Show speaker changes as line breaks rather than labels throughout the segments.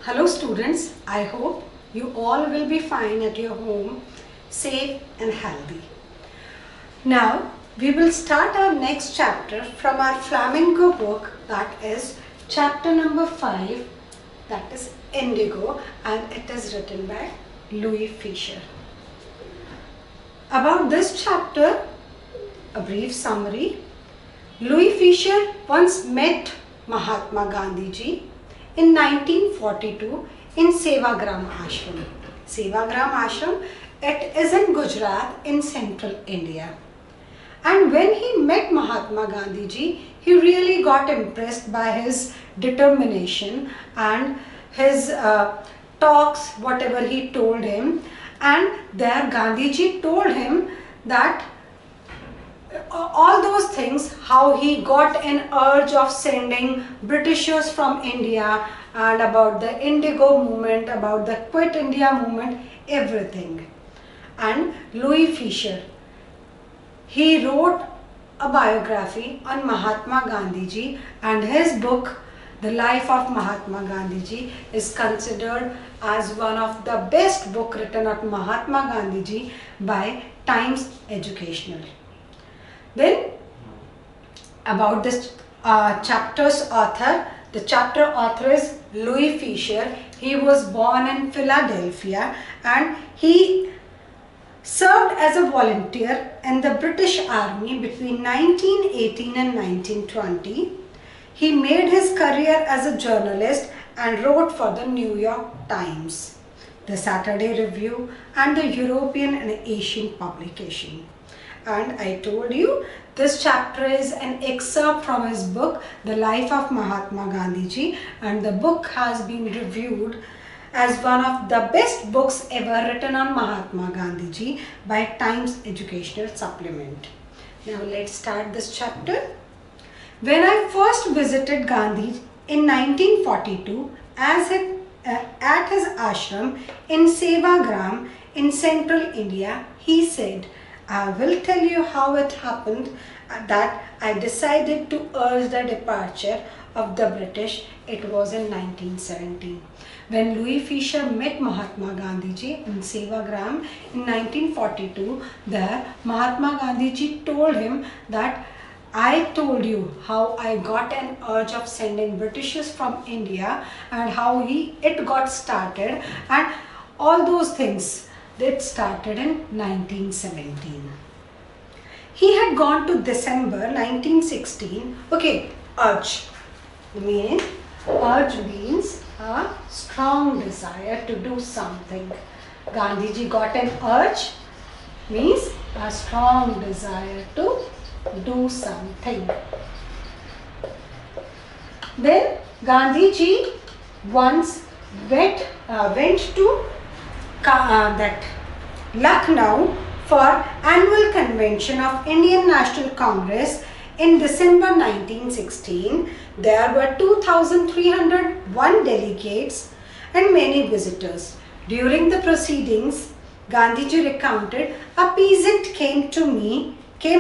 Hello students, I hope you all will be fine at your home, safe and healthy. Now we will start our next chapter from our Flamingo book, that is chapter number 5, that is Indigo, and it is written by Louis Fischer. About this chapter, a brief summary. Louis Fischer once met Mahatma Gandhi ji in 1942 in Sevagram Ashram. Sevagram Ashram, it is in Gujarat in central India. And when he met Mahatma Gandhi ji, he really got impressed by his determination and his talks, whatever he told him. And there Gandhi ji told him that all those things, how he got an urge of sending Britishers from India, and about the Indigo movement, about the Quit India movement, everything. And Louis Fischer, he wrote a biography on Mahatma Gandhi ji, and his book, The Life of Mahatma Gandhi ji, is considered as one of the best book written on Mahatma Gandhi ji by Times Educational. Then about this chapter's author, the chapter author is Louis Fischer. He was born in Philadelphia and he served as a volunteer in the British Army between 1918 and 1920. He made his career as a journalist and wrote for the New York Times, the Saturday Review and the European and Asian publication. And I told you this chapter is an excerpt from his book, The Life of Mahatma Gandhi ji, and the book has been reviewed as one of the best books ever written on Mahatma Gandhi ji by Times Educational Supplement. Now let's start this chapter. When I first visited Gandhi in 1942 at his ashram in Sevagram in central India, he said, I will tell you how it happened that I decided to urge the departure of the British. It was in 1917. When Louis Fischer met Mahatma Gandhi ji in Sevagram in 1942, there Mahatma Gandhi ji told him that I told you how I got an urge of sending Britishers from India and how it got started, and all those things that started in 1917. He had gone to December 1916. Okay, urge. Urge means a strong desire to do something. Gandhiji got an urge, means a strong desire to do something. Then Gandhiji once went to that Lucknow for annual convention of Indian National Congress in December 1916. There were 2,301 delegates and many visitors. During the proceedings, Gandhiji recounted, a peasant came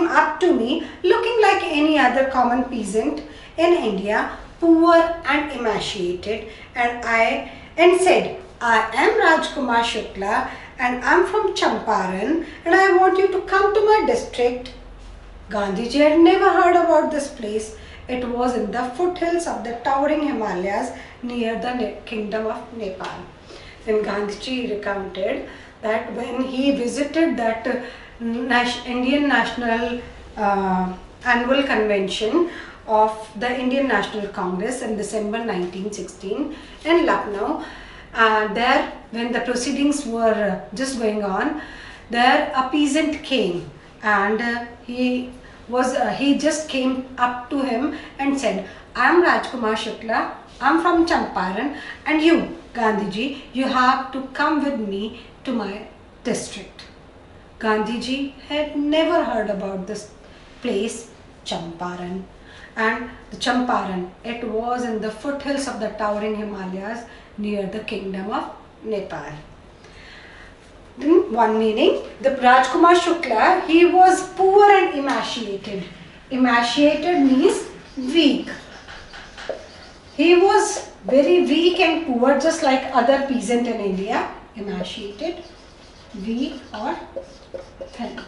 up to me looking like any other common peasant in India, poor and emaciated, and said, I am Rajkumar Shukla and I am from Champaran and I want you to come to my district. Gandhiji had never heard about this place. It was in the foothills of the towering Himalayas near the kingdom of Nepal. Then Gandhiji recounted that when he visited that Indian National Annual Convention of the Indian National Congress in December 1916 in Lucknow, there when the proceedings were just going on, there a peasant came and he just came up to him and said, I am Rajkumar Shukla, I am from Champaran, and you, Gandhiji, you have to come with me to my district. Gandhiji had never heard about this place, Champaran. And the Champaran, it was in the foothills of the towering Himalayas near the kingdom of Nepal. Then one meaning, the Rajkumar Shukla, he was poor and emaciated. Emaciated means weak. He was very weak and poor, just like other peasant in India, emaciated, weak or thin.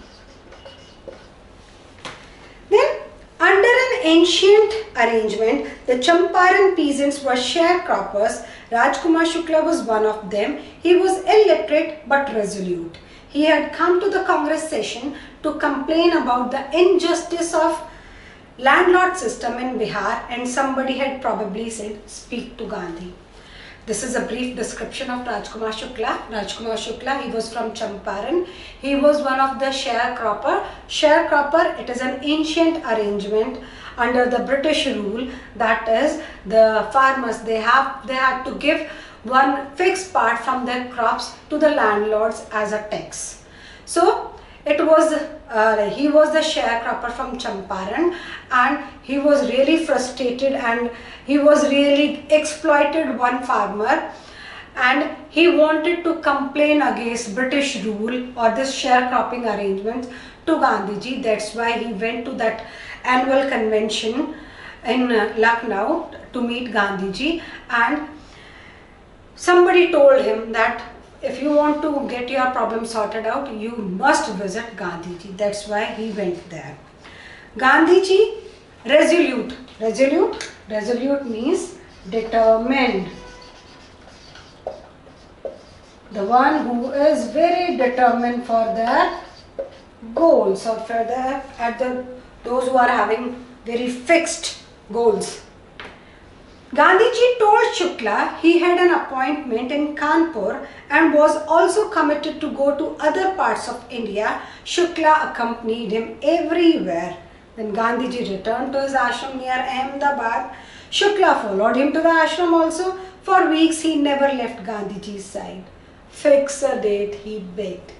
Then, under an ancient arrangement, the Champaran peasants were sharecroppers. Rajkumar Shukla was one of them. He was illiterate but resolute. He had come to the Congress session to complain about the injustice of landlord system in Bihar, and somebody had probably said, speak to Gandhi. This is a brief description of Rajkumar Shukla. Rajkumar Shukla, he was from Champaran. He was one of the sharecropper. Sharecropper, it is an ancient arrangement under the British rule. That is, the farmers, they had to give one fixed part from their crops to the landlords as a tax. So it was he was the sharecropper from Champaran, and he was really frustrated and he was really exploited one farmer, and he wanted to complain against British rule or this sharecropping arrangement to Gandhiji. That's why he went to that annual convention in Lucknow to meet Gandhiji, and somebody told him that if you want to get your problem sorted out, you must visit Gandhiji. That's why he went there. Gandhiji, resolute. Resolute means determined. The one who is very determined for their goals, or for those who are having very fixed goals. Gandhiji told Shukla he had an appointment in Kanpur and was also committed to go to other parts of India. Shukla accompanied him everywhere. Then Gandhiji returned to his ashram near Ahmedabad. Shukla followed him to the ashram also. For weeks he never left Gandhiji's side. Fix a date, he begged.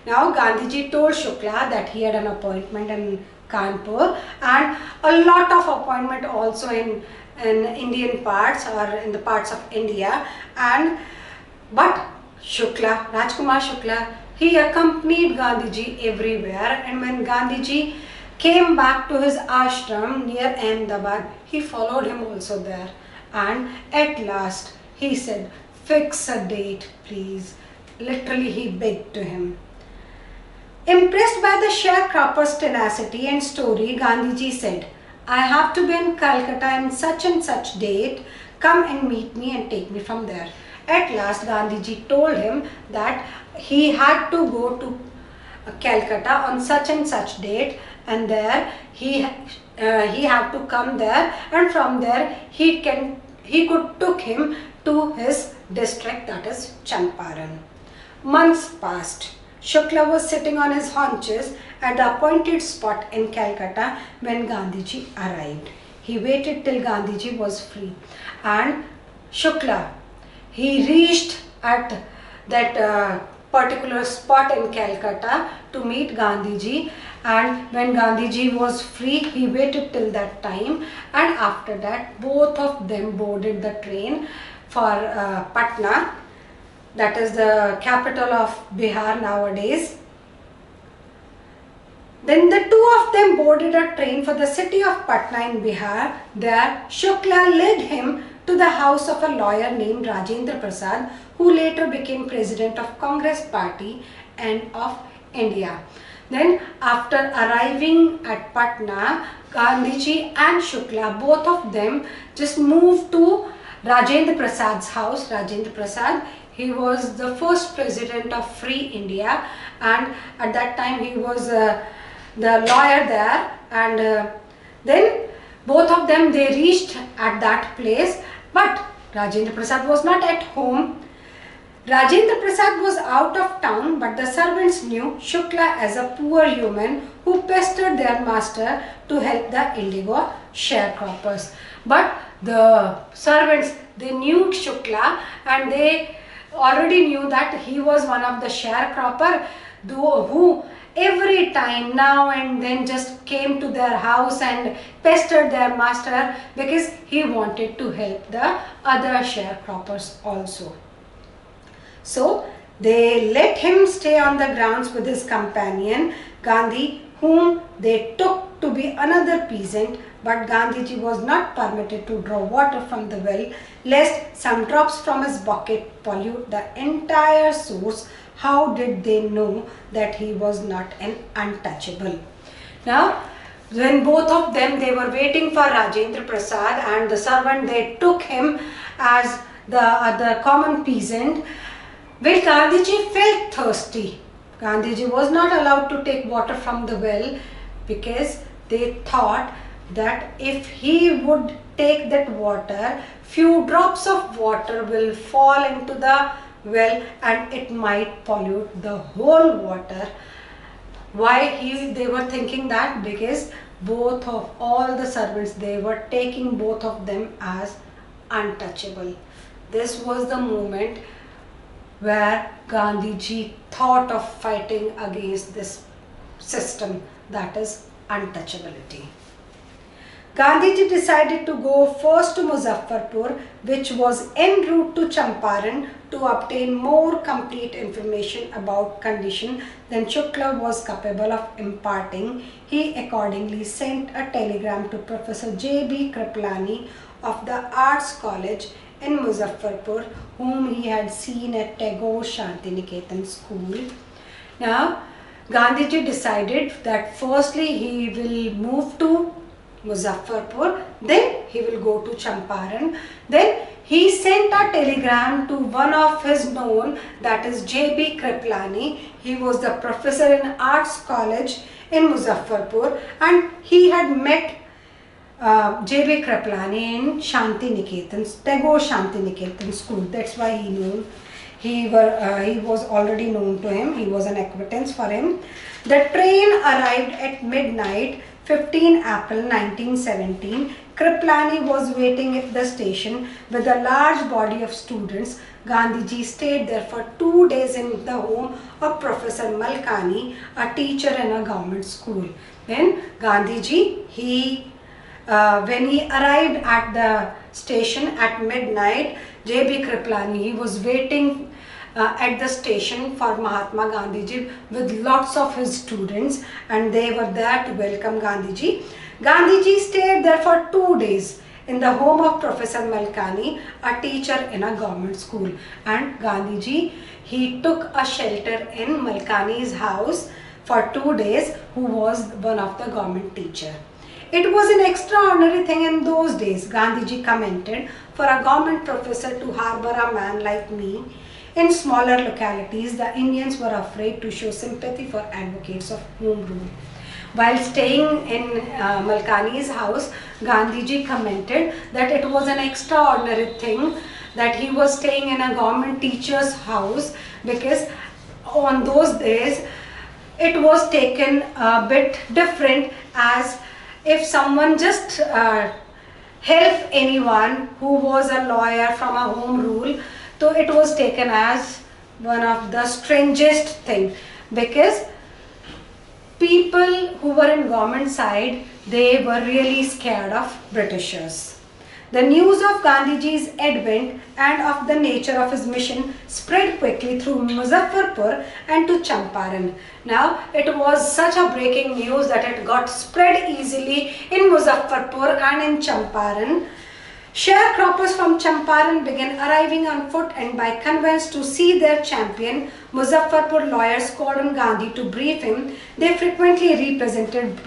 Now Gandhiji told Shukla that he had an appointment in Kanpur and a lot of appointment also in Indian parts or in the parts of India, but Shukla, Rajkumar Shukla, he accompanied Gandhiji everywhere, and when Gandhiji came back to his ashram near Ahmedabad, he followed him also there, and at last he said, fix a date please. Literally he begged to him. Impressed by the sharecropper's tenacity and story, Gandhiji said, I have to be in Calcutta in such and such date. Come and meet me and take me from there. At last, Gandhiji told him that he had to go to Calcutta on such and such date, and there he had to come there, and from there he could took him to his district, that is Champaran. Months passed. Shukla was sitting on his haunches at the appointed spot in Calcutta when Gandhiji arrived. He waited till Gandhiji was free, and Shukla, he reached at that particular spot in Calcutta to meet Gandhiji, and when Gandhiji was free, he waited till that time, and after that both of them boarded the train for Patna, that is the capital of Bihar nowadays. Then the two of them boarded a train for the city of Patna in Bihar. There, Shukla led him to the house of a lawyer named Rajendra Prasad, who later became president of Congress Party and of India. Then, after arriving at Patna, Gandhiji and Shukla, both of them just moved to Rajendra Prasad's house. Rajendra Prasad, he was the first president of Free India, and at that time he was the lawyer there, and then both of them, they reached at that place, but Rajendra Prasad was not at home. Rajendra Prasad was out of town, but the servants knew Shukla as a poor human who pestered their master to help the indigo sharecroppers. But the servants, they knew Shukla, and they already knew that he was one of the sharecropper who every time now and then just came to their house and pestered their master because he wanted to help the other sharecroppers also. So they let him stay on the grounds with his companion Gandhi, whom they took to be another peasant but Gandhiji was not permitted to draw water from the well, lest some drops from his bucket pollute the entire source. How did they know that he was not an untouchable? Now, when both of them, they were waiting for Rajendra Prasad, and the servant, they took him as the other common peasant. When Gandhiji felt thirsty, Gandhiji was not allowed to take water from the well, because they thought that if he would take that water, few drops of water will fall into the well and it might pollute the whole water. Why they were thinking that? Because both of all the servants, they were taking both of them as untouchable. This was the moment where Gandhiji thought of fighting against this system, that is untouchability. Gandhiji decided to go first to Muzaffarpur, which was en route to Champaran, to obtain more complete information about condition than Shukla was capable of imparting. He accordingly sent a telegram to Professor J.B. Kripalani of the Arts College in Muzaffarpur, whom he had seen at Tagore Shantiniketan school. Now, Gandhiji decided that firstly he will move to Muzaffarpur, then he will go to Champaran. Then he sent a telegram to one of his known, that is J.B. Kripalani. He was the professor in Arts College in Muzaffarpur, and he had met J.B. Kripalani in Shantiniketan, Tagore Shantiniketan school. That's why he knew. He was already known to him. He was an acquaintance for him. The train arrived at midnight, 15 April 1917. Kripalani was waiting at the station with a large body of students. Gandhiji stayed there for 2 days in the home of Professor Malkani, a teacher in a government school. Then Gandhiji, when he arrived at the station at midnight, J.B. Kripalani, he was waiting at the station for Mahatma Gandhiji with lots of his students, and they were there to welcome Gandhiji. Gandhiji stayed there for 2 days in the home of Professor Malkani, a teacher in a government school. And Gandhiji, he took a shelter in Malkani's house for 2 days, who was one of the government teacher. It was an extraordinary thing in those days, Gandhiji commented, for a government professor to harbor a man like me. In smaller localities, the Indians were afraid to show sympathy for advocates of home rule. While staying in Malkani's house, Gandhiji commented that it was an extraordinary thing that he was staying in a government teacher's house, because on those days it was taken a bit different, as if someone just help anyone who was a lawyer from a home rule, so it was taken as one of the strangest thing, because people who were in government side, they were really scared of Britishers. The news of Gandhiji's advent and of the nature of his mission spread quickly through Muzaffarpur and to Champaran. Now, it was such a breaking news that it got spread easily in Muzaffarpur and in Champaran. Sharecroppers from Champaran began arriving on foot and by conveyance to see their champion. Muzaffarpur lawyers called on Gandhi to brief him. They frequently represented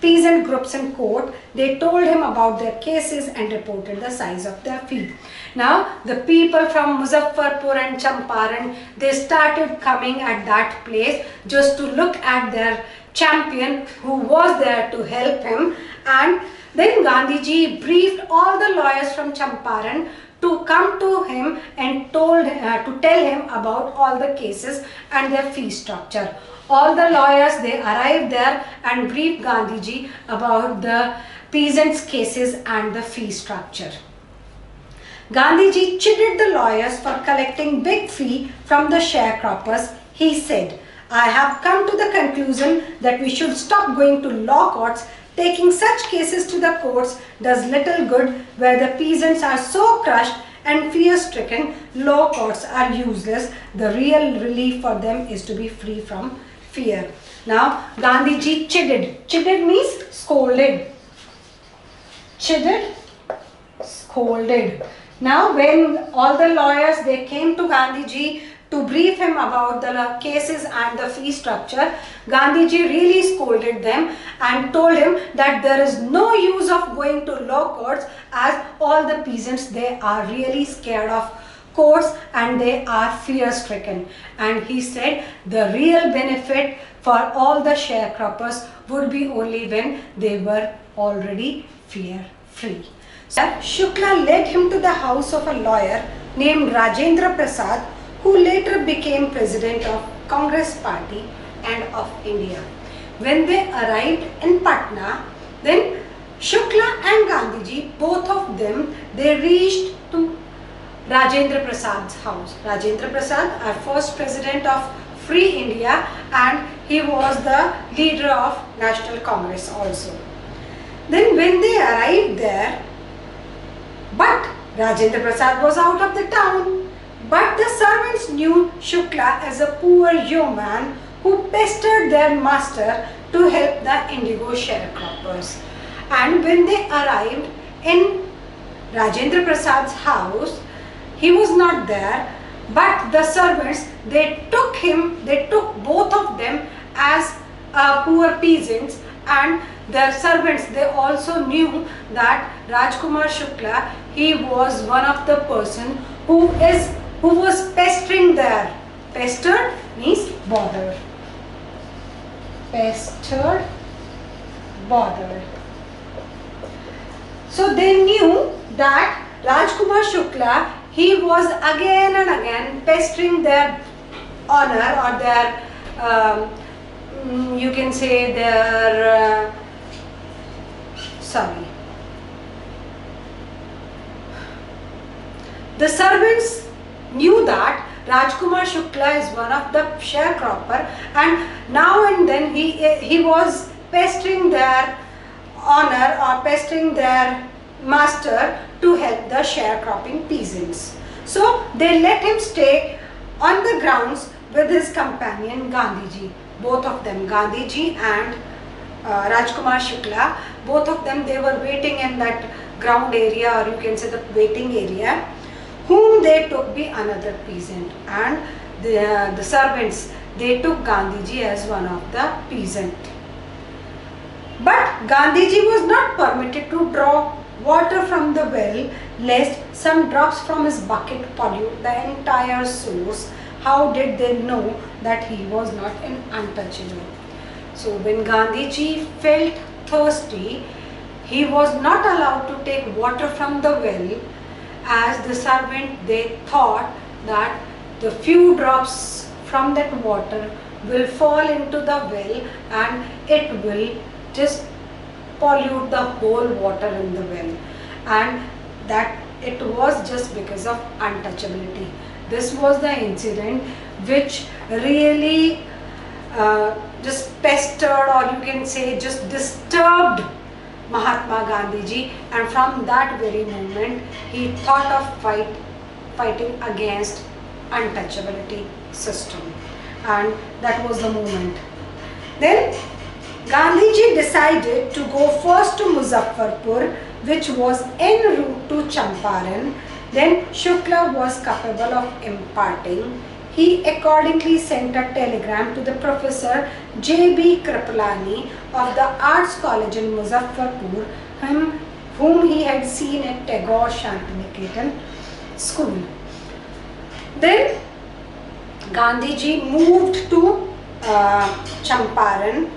peasant groups in court. They told him about their cases and reported the size of their fee. Now, the people from Muzaffarpur and Champaran, they started coming at that place just to look at their champion who was there to help him. And then Gandhiji briefed all the lawyers from Champaran to come to him and to tell him about all the cases and their fee structure. All the lawyers, they arrived there and briefed Gandhiji about the peasants' cases and the fee structure. Gandhiji chided the lawyers for collecting big fee from the sharecroppers. He said, "I have come to the conclusion that we should stop going to law courts. Taking such cases to the courts does little good where the peasants are so crushed and fear-stricken. Law courts are useless. The real relief for them is to be free from fear." Now, Gandhiji chided. Chided means scolded. chided, scolded. Now when all the lawyers, they came to Gandhiji to brief him about the cases and the fee structure, Gandhiji really scolded them and told him that there is no use of going to law courts, as all the peasants, they are really scared of courts and they are fear stricken. And he said the real benefit for all the sharecroppers would be only when they were already fear free. So Shukla led him to the house of a lawyer named Rajendra Prasad, who later became president of Congress Party and of India. When they arrived in Patna, then Shukla and Gandhiji, both of them, they reached to Rajendra Prasad's house. Rajendra Prasad, our first president of Free India, and he was the leader of National Congress also. Then when they arrived there, but Rajendra Prasad was out of the town. But the servants knew Shukla as a poor yeoman who pestered their master to help the indigo sharecroppers. And when they arrived in Rajendra Prasad's house, he was not there, but the servants, they took both of them as poor peasants, and the servants, they also knew that Rajkumar Shukla, he was one of the person who was pestering there. Pestered means bothered. Pestered, bothered. So they knew that Rajkumar Shukla, he was again and again pestering their honor, or their, you can say their, sorry. The servants knew that Rajkumar Shukla is one of the sharecropper, and now and then he was pestering their honor or pestering their master to help the sharecropping peasants. So they let him stay on the grounds with his companion Gandhiji. Both of them, Gandhiji and Rajkumar Shukla, both of them, they were waiting in that ground area, or you can say the waiting area, whom they took be another peasant, and the servants, they took Gandhiji as one of the peasant. But Gandhiji was not permitted to draw water from the well, lest some drops from his bucket pollute the entire source. How did they know that he was not an untouchable? So when Gandhiji felt thirsty, he was not allowed to take water from the well, as the servant, they thought that the few drops from that water will fall into the well and it will just pollute the whole water in the well, and that it was just because of untouchability. This was the incident which really just pestered, or you can say just disturbed Mahatma Gandhiji, and from that very moment he thought of fighting against untouchability system, and that was the moment. Then Gandhiji decided to go first to Muzaffarpur, which was en route to Champaran. Then Shukla was capable of imparting. He accordingly sent a telegram to the Professor J.B. Kripalani of the Arts College in Muzaffarpur, whom he had seen at Tagore Shantiniketan school. Then Gandhiji moved to Champaran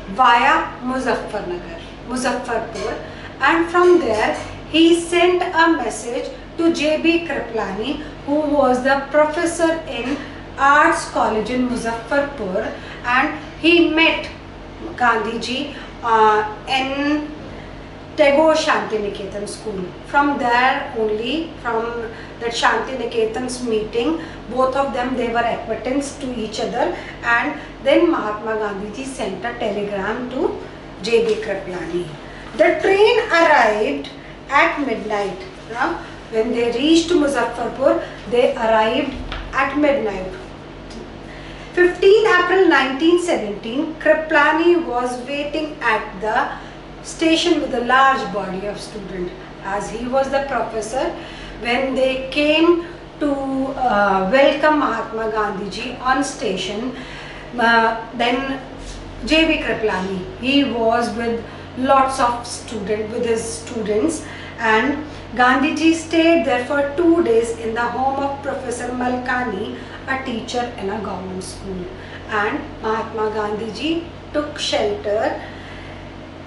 via Muzaffarpur, and from there he sent a message to J.B. Kripalani, who was the professor in Arts College in Muzaffarpur, and he met Gandhiji in Tagore Shantiniketan school. From there only, from that Shantiniketan's meeting, both of them, they were acquaintance to each other, and then Mahatma Gandhiji sent a telegram to J.B. Kripalani. The train arrived at midnight. Now, when they reached Muzaffarpur, they arrived at midnight. 15 April 1917, Kripalani was waiting at the station with a large body of students. As he was the professor, when they came to welcome Mahatma Gandhi ji on station, then J.B. Kripalani, he was with lots of his students, and Gandhiji stayed there for 2 days in the home of Professor Malkani, a teacher in a government school. And Mahatma Gandhiji took shelter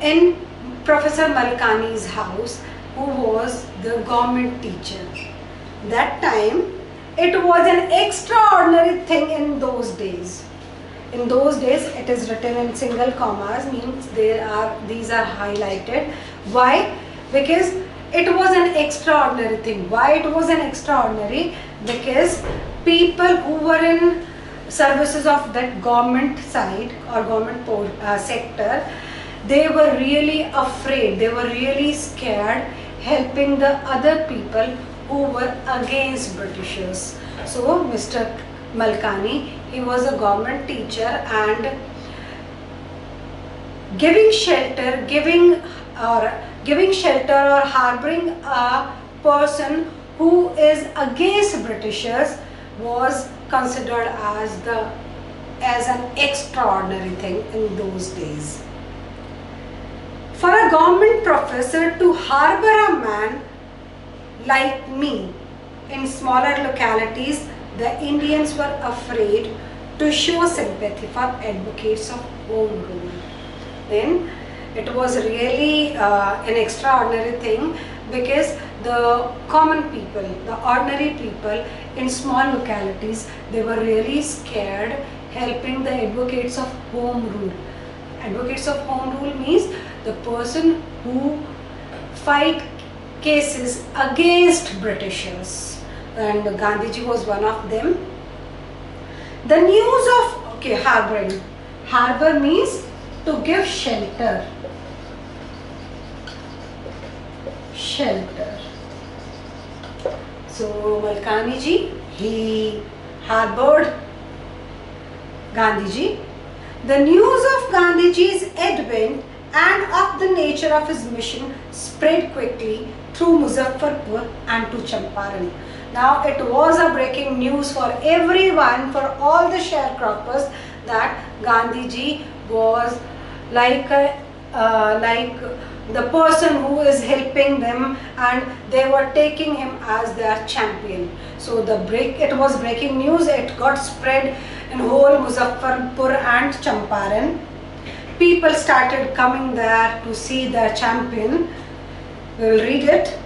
in Professor Malkani's house, who was the government teacher. That time, it was an extraordinary thing in those days. In those days, it is written in single commas, means these are highlighted. Why? Because it was an extraordinary thing. Why it was an extraordinary? Because people who were in services of that government side or government sector, they were really afraid, they were really scared helping the other people who were against Britishers. So Mr. Malkani, he was a government teacher, and giving shelter or harboring a person who is against Britishers was considered as an extraordinary thing in those days. For a government professor to harbor a man like me in smaller localities, the Indians were afraid to show sympathy for advocates of home rule. Then it was really an extraordinary thing, because the common people, the ordinary people in small localities, they were really scared helping the advocates of home rule. Advocates of home rule means the person who fight cases against Britishers, and Gandhiji was one of them. The news of harboring. Harbor means to give shelter. Shelter. So Malkani ji, he harbored Gandhiji. The news of Gandhiji's advent and of the nature of his mission spread quickly through Muzaffarpur and to Champaran. Now it was a breaking news for everyone, for all the sharecroppers, that Gandhiji was like the person who is helping them, and they were taking him as their champion. So it was breaking news. It got spread in whole Muzaffarpur and Champaran. People started coming there to see their champion. We will read it.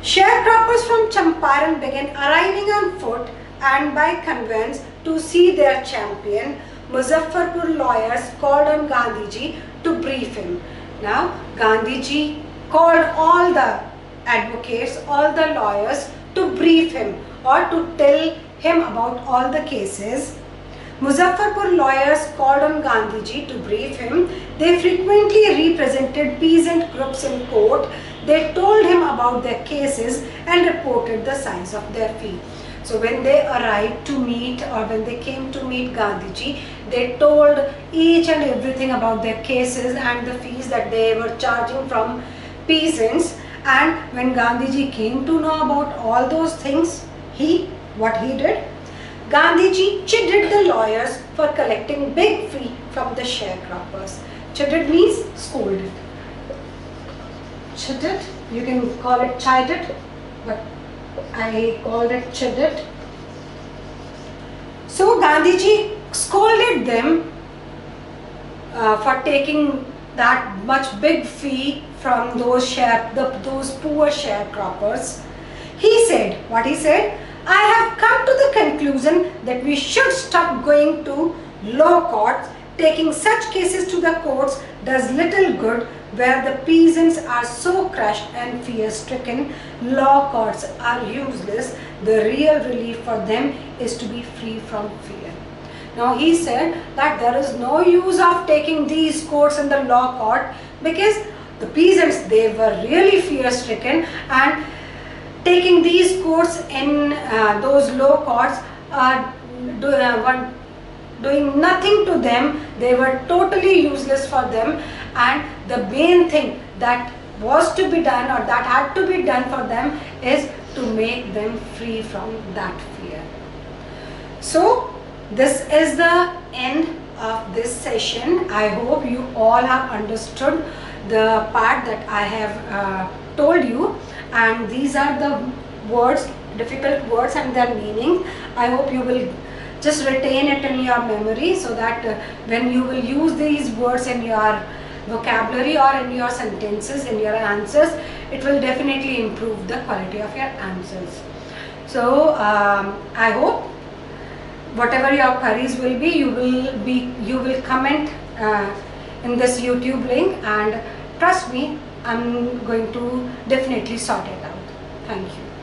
Sharecroppers from Champaran began arriving on foot and by conveyance to see their champion. Muzaffarpur lawyers called on Gandhiji to brief him. Now Gandhiji called all the advocates, all the lawyers to brief him or to tell him about all the cases. Muzaffarpur lawyers called on Gandhiji to brief him. They frequently represented peasant groups in court. They told him about their cases and reported the size of their fee. So when they arrived to meet, or when they came to meet Gandhiji, they told each and everything about their cases and the fees that they were charging from peasants. And when Gandhiji came to know about all those things, what he did? Gandhiji chided the lawyers for collecting big fee from the sharecroppers. Chided means scolded. Chided, you can call it chided, but I called it chided. So Gandhiji scolded them for taking that much big fee from those poor sharecroppers. He said, what he said? I have come to the conclusion that we should stop going to law courts. Taking such cases to the courts does little good where the peasants are so crushed and fear-stricken. Law courts are useless. The real relief for them is to be free from fear. Now he said that there is no use of taking these courts in the law court, because the peasants, they were really fear-stricken, and taking these courts in those law courts are doing nothing to them. They were totally useless for them, and the main thing that was to be done or that had to be done for them is to make them free from that fear. So this is the end of this session. I hope you all have understood the part that I have told you, and these are the words, difficult words and their meaning. I hope you will just retain it in your memory, so that when you will use these words in your vocabulary or in your sentences, in your answers, it will definitely improve the quality of your answers. So I hope whatever your queries will be, you will comment in this YouTube link, and trust me, I'm going to definitely sort it out. Thank you.